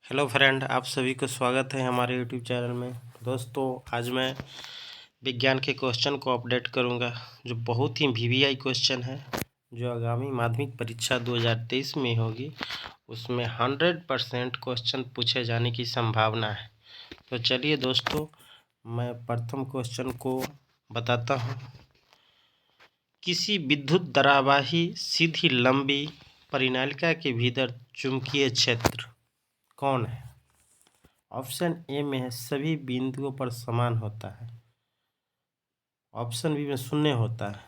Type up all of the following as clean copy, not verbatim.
Hello friend, आप सभी को स्वागत है हमारे यूट्यूब चैनल में। दोस्तों, आज मैं विज्ञान के क्वेश्चन को अपडेट करूंगा, जो बहुत ही वीवीआई क्वेश्चन है, जो आगामी माध्यमिक परीक्षा 2023 में होगी। उसमें 100% क्वेश्चन पूछे जाने की संभावना है। तो चलिए दोस्तों, मैं प्रथम क्वेश्चन को बताता हूँ। किसी विद्युत धारावाही सीधी लंबी परिनालिका के भीतर चुंबकीय क्षेत्र कौन है? ऑप्शन ए में है सभी बिंदुओं पर समान होता है। ऑप्शन बी में शून्य होता है।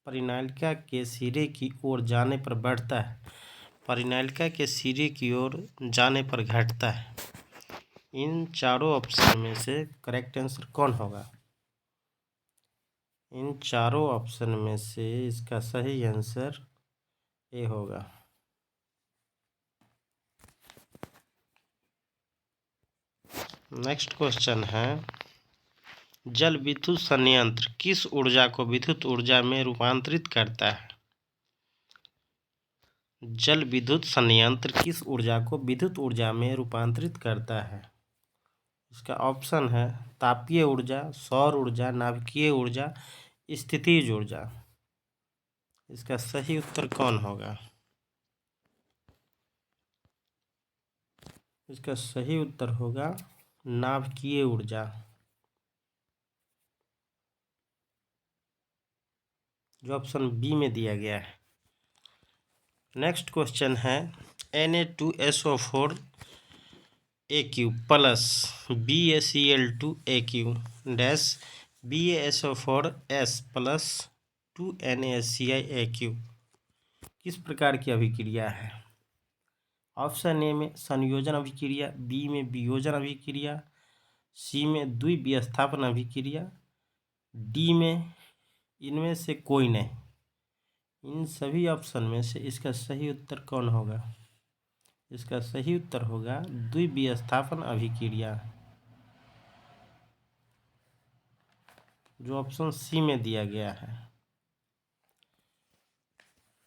परिनालिका के सिरे की ओर जाने पर बढ़ता है। परिनालिका के सिरे की ओर जाने पर घटता है। इन चारों ऑप्शन में से करेक्ट आंसर कौन होगा? इन चारों ऑप्शन में से इसका सही आंसर ए होगा। नेक्स्ट क्वेश्चन है, जल विद्युत संयंत्र किस ऊर्जा को विद्युत ऊर्जा में रूपांतरित करता है? जल विद्युत संयंत्र किस ऊर्जा को विद्युत ऊर्जा में रूपांतरित करता है? इसका ऑप्शन है तापीय ऊर्जा, सौर ऊर्जा, नाभिकीय ऊर्जा, स्थितिज ऊर्जा। इसका सही उत्तर कौन होगा? इसका सही उत्तर होगा नाभिकीय ऊर्जा, जो ऑप्शन बी में दिया गया है। नेक्स्ट क्वेश्चन है, Na2SO4 AQ plus BaCl2 dash BaSO4S plus 2NaCl AQ किस प्रकार की अभिक्रिया है? ऑप्शन ए में संयोजन अभिक्रिया, बी में वियोजन अभिक्रिया, सी में द्विविस्थापन अभिक्रिया, डी में इनमें से कोई नहीं। इन सभी ऑप्शन में से इसका सही उत्तर कौन होगा? इसका सही उत्तर होगा द्विविस्थापन अभिक्रिया, जो ऑप्शन सी में दिया गया है।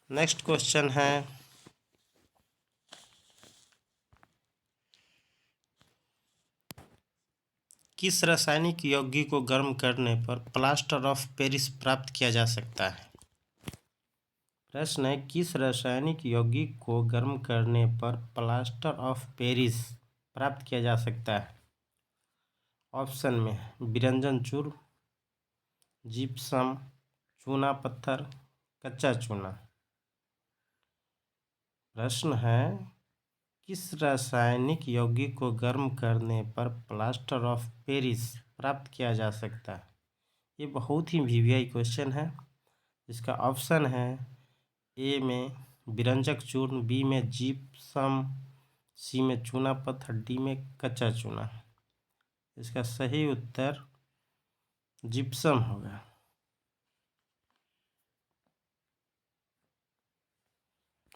नेक्स्ट क्वेश्चन है, किस रासायनिक यौगिक को गर्म करने पर प्लास्टर ऑफ पेरिस प्राप्त किया जा सकता है? प्रश्न है, किस रासायनिक यौगिक को गर्म करने पर प्लास्टर ऑफ पेरिस प्राप्त किया जा सकता है? ऑप्शन में विरंजन चूर्ण, जिप्सम, चूना पत्थर, कच्चा चूना। प्रश्न है, किस रासायनिक यौगिक को गर्म करने पर प्लास्टर ऑफ पेरिस प्राप्त किया जा सकता है? ये बहुत ही वीवीआई क्वेश्चन है। इसका ऑप्शन है ए में विरंजक चूर्ण, बी में जिप्सम, सी में चूना पत्थर, डी में कच्चा चूना। इसका सही उत्तर जिप्सम होगा,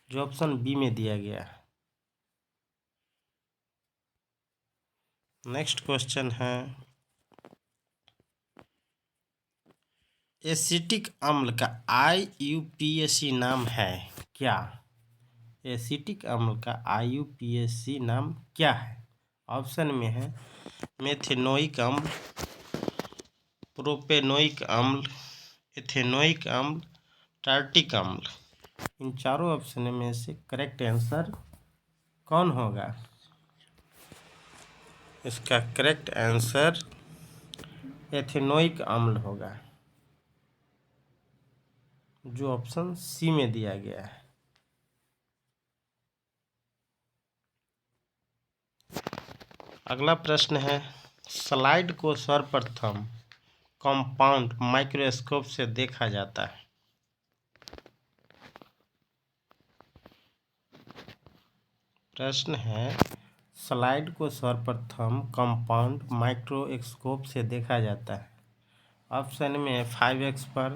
जो ऑप्शन बी में दिया गया है। नेक्स्ट क्वेश्चन है, एसिटिक अम्ल का IUPAC नाम है क्या? एसिटिक अम्ल का IUPAC नाम क्या है? ऑप्शन में है मेथेनोइक अम्ल, प्रोपेनोइक अम्ल, एथेनोइक अम्ल, टार्टिक अम्ल। इन चारों ऑप्शन में से करेक्ट आंसर कौन होगा? इसका करेक्ट आंसर एथेनोइक अम्ल होगा, जो ऑप्शन सी में दिया गया है। अगला प्रश्न है, स्लाइड को सर्वप्रथम कंपाउंड माइक्रोस्कोप से देखा जाता है। प्रश्न है, स्लाइड को सर्वप्रथम कंपाउंड माइक्रोस्कोप से देखा जाता है। ऑप्शन में 5x पर,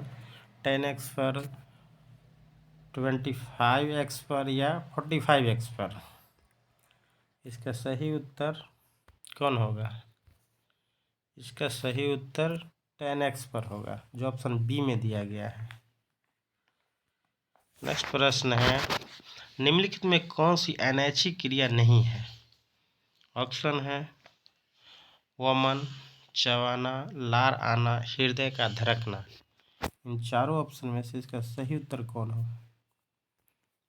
10x पर, 25x पर या 45x पर। इसका सही उत्तर कौन होगा? इसका सही उत्तर 10x पर होगा, जो ऑप्शन बी में दिया गया है। नेक्स्ट प्रश्न है, निम्नलिखित में कौन सी अनैच्छिक क्रिया नहीं है? ऑप्शन है वमन, चबाना, लार आना, हृदय का धड़कना। इन चारों ऑप्शन में से इसका सही उत्तर कौन होगा?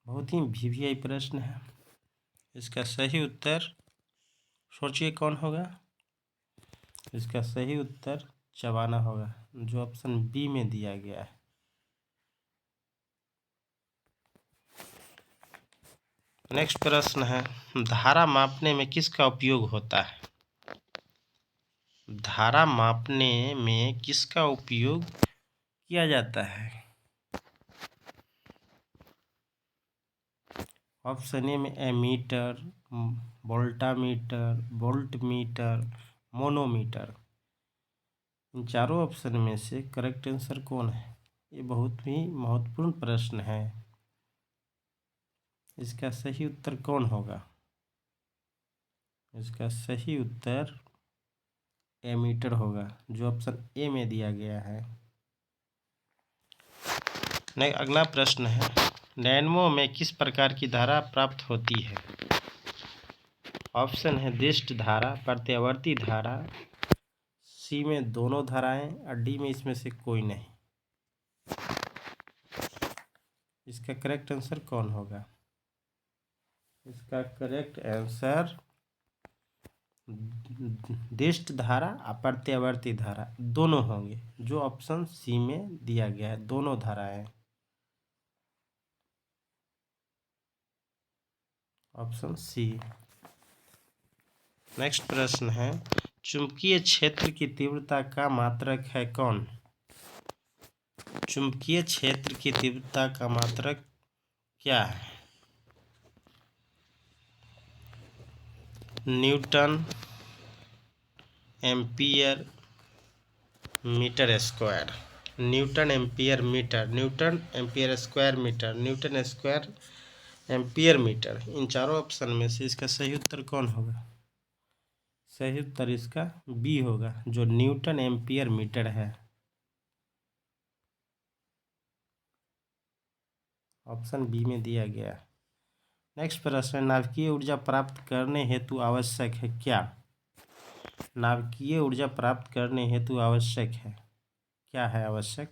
बहुत ही वीवीआई प्रश्न है। इसका सही उत्तर सोचिए कौन होगा? इसका सही उत्तर चबाना होगा, जो ऑप्शन बी में दिया गया है। नेक्स्ट प्रश्न है, धारा मापने में किसका उपयोग होता है? धारा मापने में किसका उपयोग किया जाता है? ऑप्शन ए में एमीटर, वोल्टामीटर, वोल्टमीटर, मोनोमीटर। इन चारों ऑप्शन में से करेक्ट आंसर कौन है? ये बहुत ही महत्वपूर्ण प्रश्न है। इसका सही उत्तर कौन होगा? इसका सही उत्तर एमीटर होगा, जो ऑप्शन ए में दिया गया है। नहीं, अगला प्रश्न है, डायनेमो में किस प्रकार की धारा प्राप्त होती है? ऑप्शन है दिष्ट धारा, प्रत्यावर्ती धारा, सी में दोनों धाराएं और डी में इसमें से कोई नहीं। इसका करेक्ट आंसर कौन होगा? इसका करेक्ट आंसर दिष्ट धारा और प्रत्यावर्ती धारा दोनों होंगे, जो ऑप्शन सी में दिया गया है, दोनों धाराएं। Option C. नेक्स्ट प्रश्न है, चुंबकीय क्षेत्र की तीव्रता का मात्रक है कौन? चुंबकीय क्षेत्र की तीव्रता का मात्रक क्या है? Newton, ampere, metre square. Newton ampere metre, newton ampere square metre, newton square ampere metre. इन चारों ऑप्शन में से इसका सही उत्तर कौन होगा? सही उत्तर इसका बी होगा, जो न्यूटन एम्पियर मीटर है। ऑप्शन बी में दिया गया। नेक्स्ट प्रश्न, नाभिकीय ऊर्जा प्राप्त करने हेतु आवश्यक है क्या? नाभिकीय ऊर्जा प्राप्त करने हेतु आवश्यक है क्या है आवश्यक?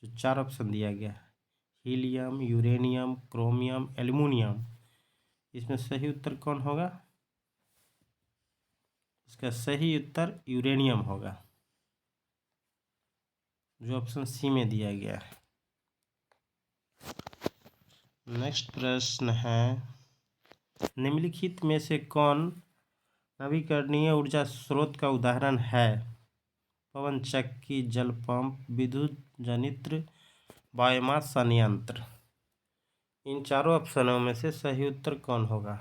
जो चार ऑप्शन दिया गया है, हीलियम, यूरेनियम, क्रोमियम, एल्युमिनियम। इसमें सही उत्तर कौन होगा? इसका सही उत्तर यूरेनियम होगा, जो ऑप्शन सी में दिया गया है। नेक्स्ट प्रश्न है, निम्नलिखित में से कौन नवीकरणीय ऊर्जा स्रोत का उदाहरण है? पवन चक्की, जल पंप, विद्युत जनित्र, बायोमास संयंत्र। इन चारों ऑप्शनों में से सही उत्तर कौन होगा?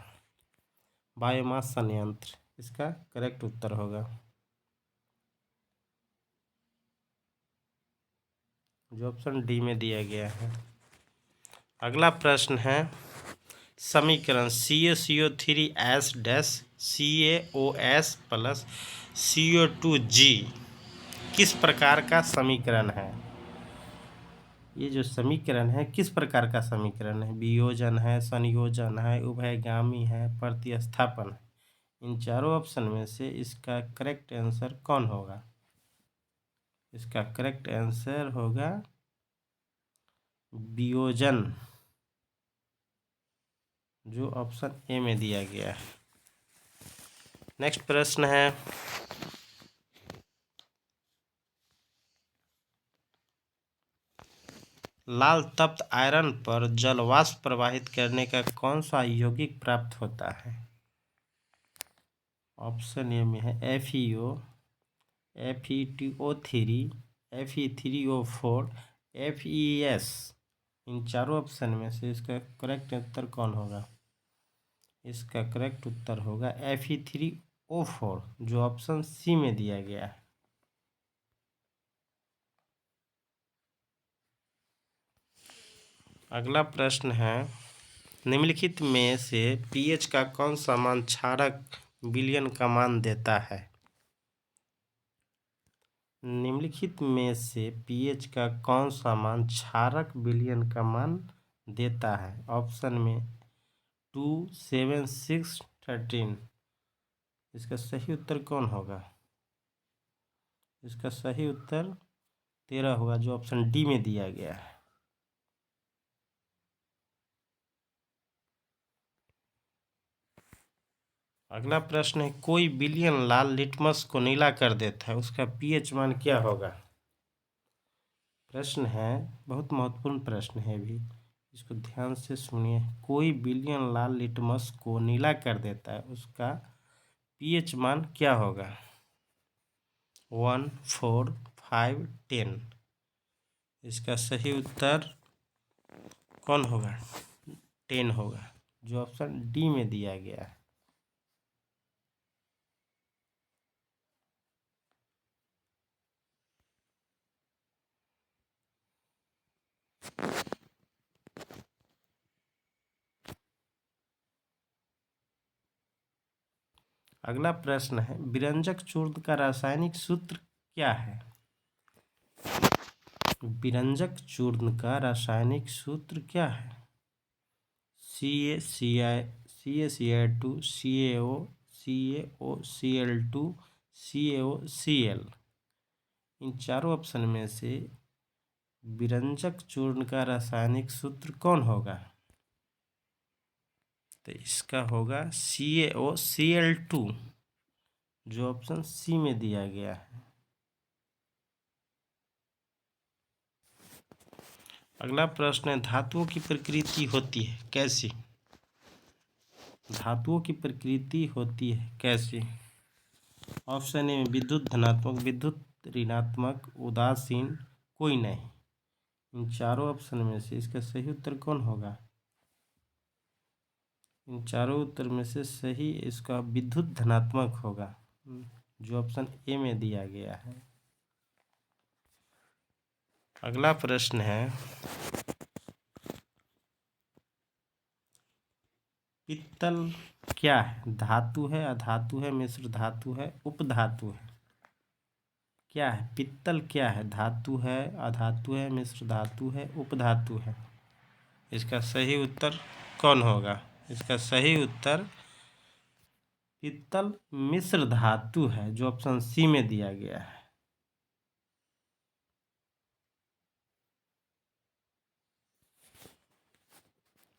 बायोमास संयंत्र इसका करेक्ट उत्तर होगा, जो ऑप्शन डी में दिया गया है। अगला प्रश्न है, समीकरण CaCO3 dash CaOS plus CO2G किस प्रकार का समीकरण है? ये जो समीकरण है किस प्रकार का समीकरण है? वियोजन है, संयोजन है, उभयगामी है, प्रतिस्थापन है। इन चारों ऑप्शन में से इसका करेक्ट आंसर कौन होगा? इसका करेक्ट आंसर होगा वियोजन, जो ऑप्शन ए में दिया गया है। नेक्स्ट प्रश्न है, लाल तप्त आयरन पर जलवाष्प प्रवाहित करने का कौन सा यौगिक प्राप्त होता है? ऑप्शन ए में है FeO, Fe2O3, Fe3O4, FeS। इन चारों ऑप्शन में से इसका करेक्ट उत्तर कौन होगा? इसका करेक्ट उत्तर होगा Fe3O4, जो ऑप्शन सी में दिया गया है। अगला प्रश्न है, निम्नलिखित में से pH का कौन सा मान क्षारक विलयन का मान देता है? निम्नलिखित में से pH का कौन सा मान क्षारक विलयन का मान देता है? ऑप्शन में 2, 7, 6, 13। इसका सही उत्तर कौन होगा? इसका सही उत्तर 13 होगा, जो ऑप्शन डी में दिया गया है। अगला प्रश्न है, कोई विलयन लाल लिटमस को नीला कर देता है, उसका पीएच मान क्या होगा? प्रश्न है, बहुत महत्वपूर्ण प्रश्न है भी, इसको ध्यान से सुनिए। कोई विलयन लाल लिटमस को नीला कर देता है, उसका पीएच मान क्या होगा? 1, 4, 5, 10। इसका सही उत्तर कौन होगा? 10 होगा, जो ऑप्शन डी में दिया गया है। अगला प्रश्न है, विरंजक चूर्ण का रासायनिक सूत्र क्या है? विरंजक चूर्ण का रासायनिक सूत्र क्या है? CaCl2 CaO CaOCl2 CaOCl। इन चारों ऑप्शन में से विरंजक चूर्ण का रासायनिक सूत्र कौन होगा? तो इसका होगा CaOCl2, जो ऑप्शन सी में दिया गया है। अगला प्रश्न है, धातुओं की प्रकृति होती है कैसी? धातुओं की प्रकृति होती है कैसी? ऑप्शन ए में विद्युत धनात्मक, विद्युत ऋणात्मक, उदासीन, कोई नहीं। इन चारों ऑप्शन में से इसका सही उत्तर कौन होगा? इन चारों उत्तर में से सही इसका विद्युत धनात्मक होगा, जो ऑप्शन ए में दिया गया है। अगला प्रश्न है, पित्तल क्या है? धातु है, अधातु है, मिश्र धातु है, उपधातु है? क्या है पित्तल? क्या है? धातु है, अधातु है, मिश्र धातु है, उपधातु है? इसका सही उत्तर कौन होगा? इसका सही उत्तर पित्तल मिश्र धातु है, जो ऑप्शन सी में दिया गया है।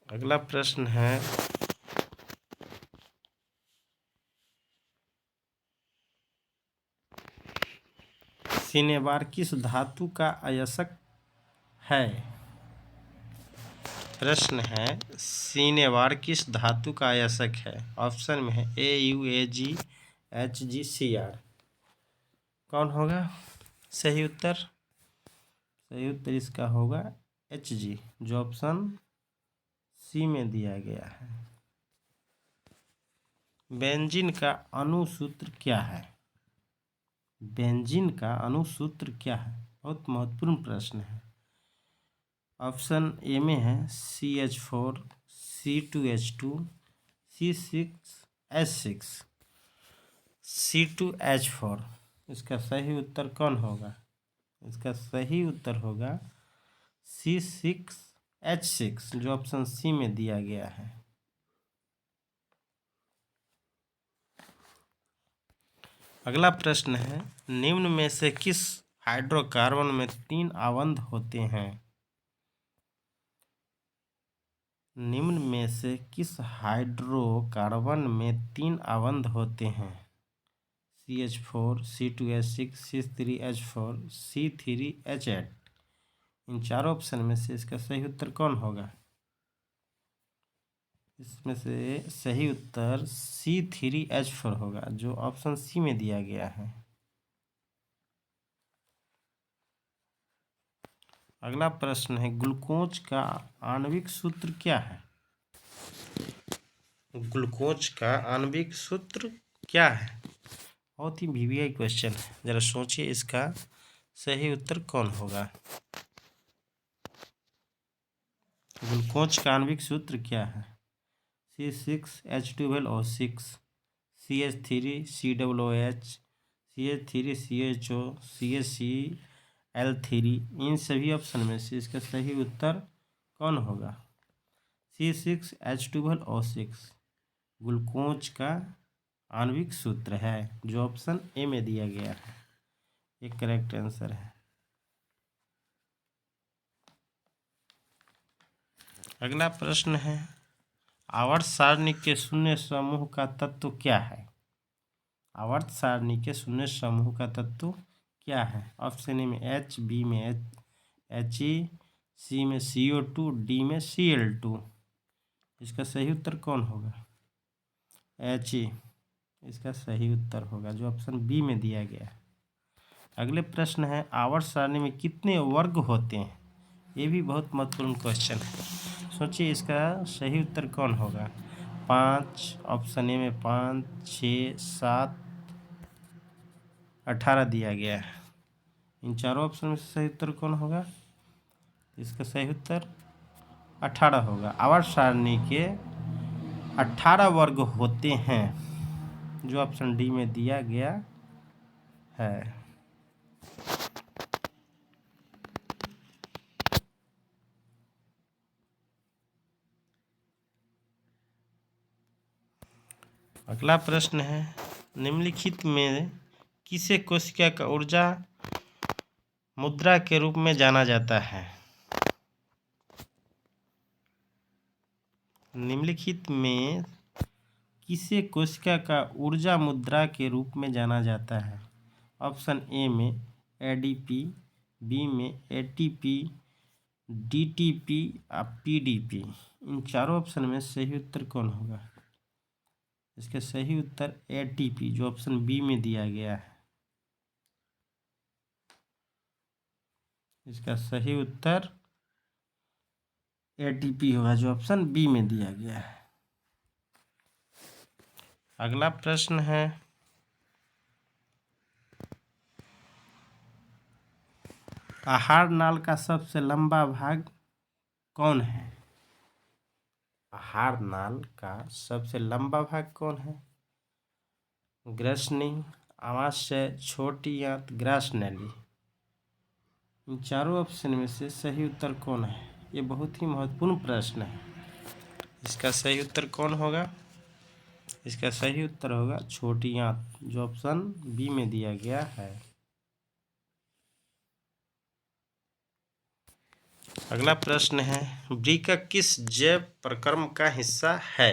अगला प्रश्न है, सिनेबार किस धातु का अयस्क है? प्रश्न है, सिनेबार किस धातु का अयस्क है? ऑप्शन में है AU AG HG Cr। कौन होगा सही उत्तर? सही उत्तर इसका होगा HG, जो ऑप्शन सी में दिया गया है। बेंजीन का अणुसूत्र क्या है? बेंजीन का अणुसूत्र क्या है? बहुत महत्वपूर्ण प्रश्न है। ऑप्शन ए में है CH4 C2H2 C6H6 C2H4। इसका सही उत्तर कौन होगा? इसका सही उत्तर होगा C6H6, जो ऑप्शन सी में दिया गया है। अगला प्रश्न है, निम्न में से किस हाइड्रोकार्बन में 3 आबंध होते हैं? निम्न में से किस हाइड्रोकार्बन में 3 आबंध होते हैं? CH4 C2H6 C3H4 C3H8। इन चारों ऑप्शन में से इसका सही उत्तर कौन होगा? इसमें से सही उत्तर C3H4 होगा, जो ऑप्शन सी में दिया गया है। अगला प्रश्न है, ग्लूकोज का आणविक सूत्र क्या है? ग्लूकोज का आणविक सूत्र क्या है? बहुत ही VVI क्वेश्चन है, जरा सोचिए इसका सही उत्तर कौन होगा? ग्लूकोज का आणविक सूत्र क्या है? C6H12O6 CH3COOH CH3CHO CHCl3। इन सभी ऑप्शन में से इसका सही उत्तर कौन होगा? C6H12O6 ग्लूकोज का आणविक सूत्र है, जो ऑप्शन ए में दिया गया है, ये करेक्ट आंसर है। अगला प्रश्न है, आवर्त सारणी के शून्य समूह का तत्व क्या है? आवर्त सारणी के शून्य समूह का तत्व क्या है? ऑप्शन ए में H, बी में He, सी में CO2, डी में Cl2। इसका सही उत्तर कौन होगा? He इसका सही उत्तर होगा, जो ऑप्शन बी में दिया गया है। अगले प्रश्न है, आवर्त सारणी में कितने वर्ग होते हैं? ये भी बहुत महत्वपूर्ण क्वेश्चन है। सोचिए इसका सही उत्तर कौन होगा? 5, ऑप्शन ए में 5, 6, 7, 18 दिया गया है। इन चारों ऑप्शन में से सही उत्तर कौन होगा? इसका सही उत्तर 18 होगा। आवर्त सारणी के 18 वर्ग होते हैं, जो ऑप्शन डी में दिया गया है। अगला प्रश्न है, निम्नलिखित में किसे कोशिका का ऊर्जा मुद्रा के रूप में जाना जाता है? निम्नलिखित में किसे कोशिका का ऊर्जा मुद्रा के रूप में जाना जाता है? ऑप्शन ए में ADP, बी में ATP, DTP और PDP। इन चारों ऑप्शन में सही उत्तर कौन होगा? इसका सही उत्तर ATP, जो ऑप्शन बी में दिया गया है। इसका सही उत्तर ATP होगा, जो ऑप्शन बी में दिया गया है। अगला प्रश्न है, आहार नाल का सबसे लंबा भाग कौन है? आहार नाल का सबसे लंबा भाग कौन है? ग्रसनी, आमाशय, छोटी आंत, ग्रासनली। इन चारों ऑप्शन में से सही उत्तर कौन है? ये बहुत ही महत्वपूर्ण प्रश्न है। इसका सही उत्तर कौन होगा? इसका सही उत्तर होगा छोटी आंत, जो ऑप्शन बी में दिया गया है। अगला प्रश्न है, वृक्क किस जैव प्रक्रम का हिस्सा है?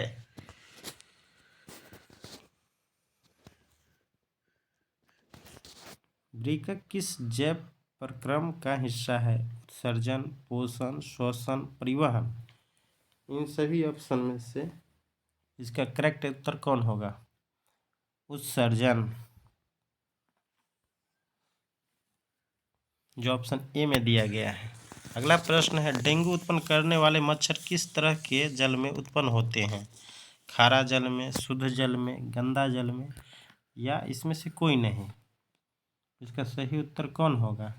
वृक्क किस जैव प्रक्रम का हिस्सा है? उत्सर्जन, पोषण, श्वसन, परिवहन। इन सभी ऑप्शन में से इसका करेक्ट उत्तर कौन होगा? उत्सर्जन, जो ऑप्शन ए में दिया गया है। अगला प्रश्न है, डेंगू उत्पन्न करने वाले मच्छर किस तरह के जल में उत्पन्न होते हैं? खारा जल में, शुद्ध जल में, गंदा जल में, या इसमें से कोई नहीं? इसका सही उत्तर कौन होगा?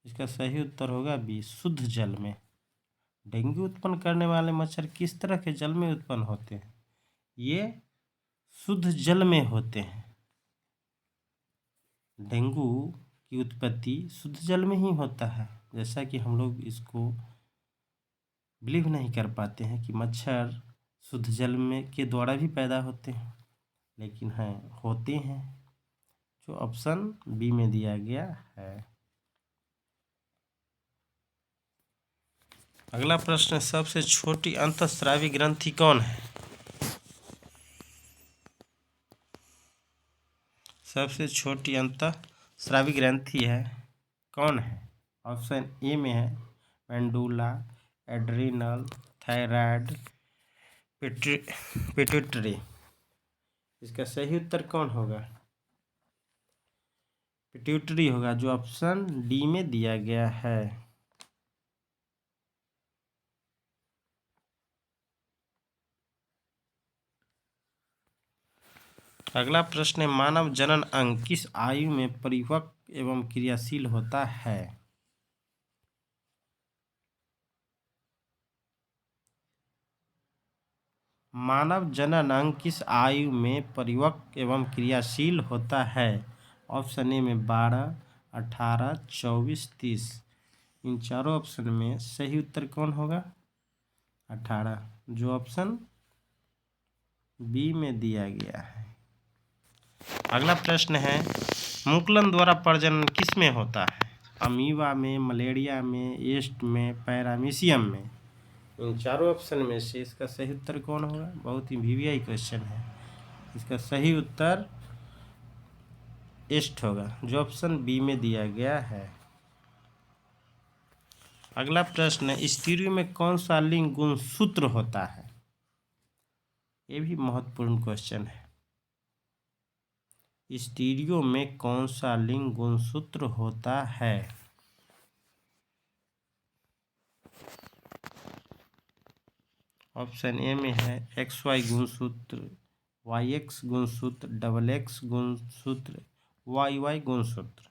इसका सही उत्तर होगा बी, शुद्ध जल में। डेंगू उत्पन्न करने वाले मच्छर किस तरह के जल में उत्पन्न होते हैं? ये शुद्ध जल में होते हैं। डेंगू की उत्पत्ति शुद्ध जल में ही होता है। जैसा कि हम लोग इसको बिलीव नहीं कर पाते हैं कि मच्छर शुद्ध जल में के द्वारा भी पैदा होते हैं, लेकिन होते हैं, जो ऑप्शन बी में दिया गया है। अगला प्रश्न, सबसे छोटी अंतःस्रावी ग्रंथि कौन है? सबसे छोटी अंतःस्रावी ग्रंथि है कौन है? ऑप्शन ए में है मेंडुला, एड्रिनल, थायराइड, पिट्यूटरी। इसका सही उत्तर कौन होगा? पिट्यूटरी होगा, जो ऑप्शन डी में दिया गया है। अगला प्रश्न है, मानव जनन अंग किस आयु में परिपक्व एवं क्रियाशील होता है? मानव जनन अंग किस आयु में परिपक्व एवं क्रियाशील होता है? ऑप्शन ए में 12, 18, 24, 30। इन चारों ऑप्शन में सही उत्तर कौन होगा? 18, जो ऑप्शन बी में दिया गया है। अगला प्रश्न है, मुकुलन द्वारा प्रजनन किस में होता है? अमीबा में, मलेरिया में, यीस्ट में, पैरामीशियम में। इन चारों ऑप्शन में से इसका सही उत्तर कौन होगा? बहुत ही वीवीआई क्वेश्चन है। इसका सही उत्तर यीस्ट होगा, जो ऑप्शन बी में दिया गया है। अगला प्रश्न, स्टीरियो में कौन सा लिंग गुणसूत्र होता है? ये भी महत्वपूर्ण क्वेश्चन है। स्टीरियो में कौन सा लिंग गुणसूत्र होता है? ऑप्शन ए में है XY गुणसूत्र, YX गुणसूत्र, XX गुणसूत्र, YY गुणसूत्र।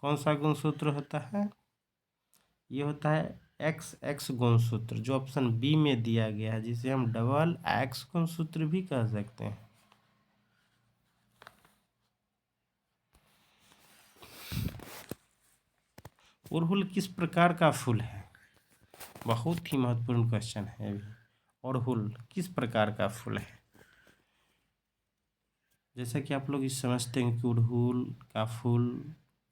कौन सा गुणसूत्र होता है? ये होता है XX गुणसूत्र, जो ऑप्शन बी में दिया गया है, जिसे हम XX गुणसूत्र भी कह सकते हैं। अड़हुल किस प्रकार का फूल है? बहुत ही महत्वपूर्ण क्वेश्चन है भी। अड़हुल किस प्रकार का फूल है? जैसा कि आप लोग इस समझते हैं कि अड़हुल का फूल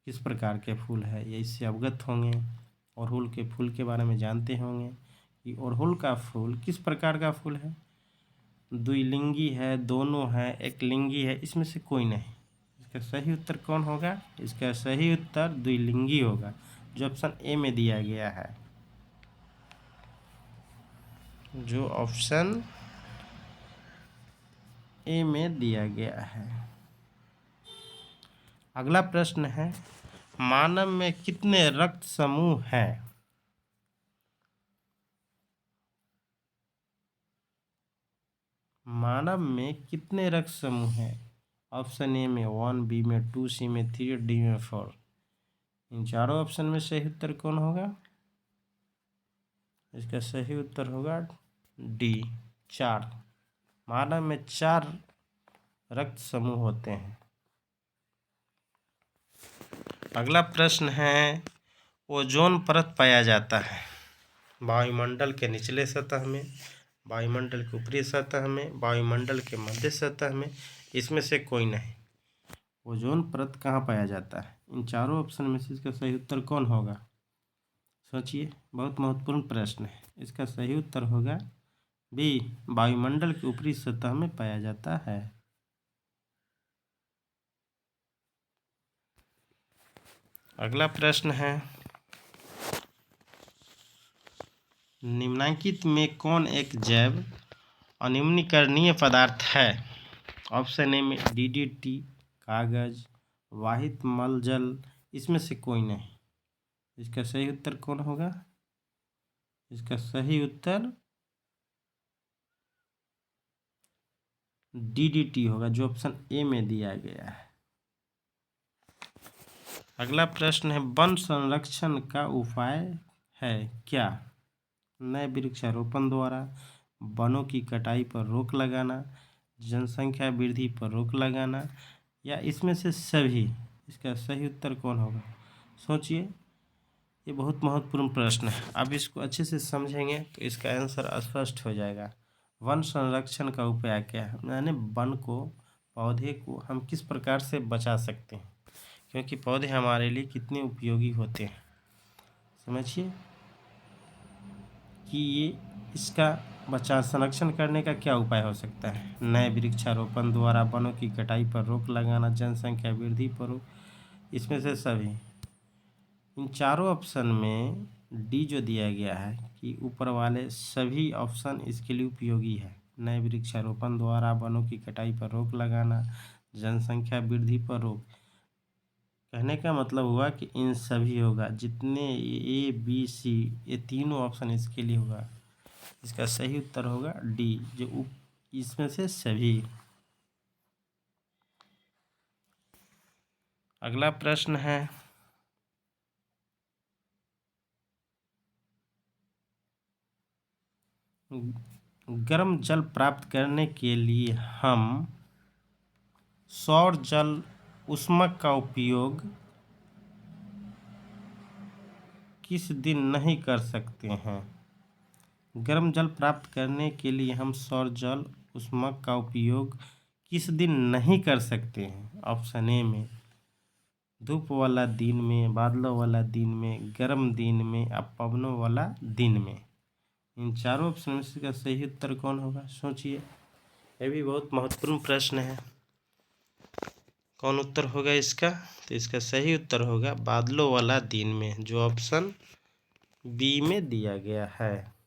किस प्रकार के फूल है, ये इससे अवगत होंगे। अड़हुल के फूल के बारे में जानते होंगे कि अड़हुल का फूल किस प्रकार का फूल है। द्विलिंगी है, दोनों है, एक लिंगी है, इसमें से कोई नहीं। इसका सही उत्तर कौन होगा? इसका सही उत्तर द्विलिंगी होगा, जो ऑप्शन ए में दिया गया है, जो ऑप्शन ए में दिया गया है। अगला प्रश्न है, मानव में कितने रक्त समूह हैं? मानव में कितने रक्त समूह हैं? ऑप्शन ए में 1, बी में 2, सी में 3, डी में 4। इन चारों ऑप्शन में सही उत्तर कौन होगा? इसका सही उत्तर होगा डी, 4। मानव में 4 रक्त समूह होते हैं। अगला प्रश्न है, ओजोन परत पाया जाता है वायुमंडल के निचले सतह में, वायुमंडल के ऊपरी सतह में, वायुमंडल के मध्य सतह में, इसमें से कोई नहीं। ओजोन परत कहाँ पाया जाता है? इन चारों ऑप्शन में से इसका सही उत्तर कौन होगा? सोचिए, बहुत महत्वपूर्ण प्रश्न है। इसका सही उत्तर होगा बी, वायुमंडल के ऊपरी सतह में पाया जाता है। अगला प्रश्न है, निम्नलिखित में कौन एक जैव अनवनीकरणीय पदार्थ है? ऑप्शन ए में DDT, कागज, वाहित मल जल, इसमें से कोई नहीं। इसका सही उत्तर कौन होगा? इसका सही उत्तर DDT होगा, जो ऑप्शन ए में दिया गया है। अगला प्रश्न है, वन संरक्षण का उपाय है क्या? नए वृक्षारोपण द्वारा, वनों की कटाई पर रोक लगाना, जनसंख्या वृद्धि पर रोक लगाना, या इसमें से सभी। इसका सही उत्तर कौन होगा? सोचिए, ये बहुत महत्वपूर्ण प्रश्न है। अब इसको अच्छे से समझेंगे तो इसका आंसर स्पष्ट हो जाएगा। वन संरक्षण का उपाय क्या है? यानी वन को, पौधे को हम किस प्रकार से बचा सकते हैं, क्योंकि पौधे हमारे लिए कितने उपयोगी होते हैं। समझिए कि ये इसका संरक्षण करने का क्या उपाय हो सकता है। नए वृक्षारोपण द्वारा, वनों की कटाई पर रोक लगाना, जनसंख्या वृद्धि पर रोक, इसमें से सभी। इन चारों ऑप्शन में डी जो दिया गया है कि ऊपर वाले सभी ऑप्शन इसके लिए उपयोगी है। नए वृक्षारोपण द्वारा, वनों की कटाई पर रोक लगाना, जनसंख्या वृद्धि पर रोक, कहने का मतलब हुआ कि इन सभी होगा। जितने ए, बी, सी, ये तीनों ऑप्शन इसके लिए होगा। इसका सही उत्तर होगा डी, जो इसमें से सभी। अगला प्रश्न है, गर्म जल प्राप्त करने के लिए हम सौर जल ऊष्मक का उपयोग किस दिन नहीं कर सकते हैं? गर्म जल प्राप्त करने के लिए हम सौर जल ऊष्मक का उपयोग किस दिन नहीं कर सकते हैं? ऑप्शन ए में धूप वाला दिन में, बादलों वाला दिन में, गर्म दिन में या पवनों वाला दिन में। इन चारों ऑप्शन में से इसका सही उत्तर कौन होगा, सोचिए। यह भी बहुत महत्वपूर्ण प्रश्न है। कौन उत्तर होगा इसका? तो इसका सही उत्तर होगा बादलों वाला दिन में, जो ऑप्शन बी में दिया गया है।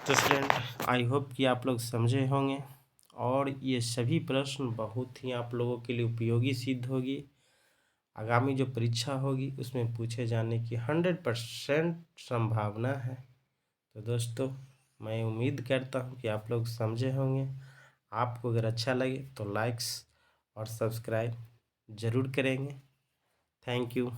तो स्टूडेंट, आई होप कि आप लोग समझे होंगे और ये सभी प्रश्न बहुत ही आप लोगों के लिए उपयोगी सिद्ध होगी। आगामी जो परीक्षा होगी उसमें पूछे जाने की 100% संभावना है। तो दोस्तों, मैं उम्मीद करता हूँ कि आप लोग समझे होंगे। आपको अगर अच्छा लगे तो लाइक्स और सब्सक्राइब ज़रूर करेंगे। Thank you.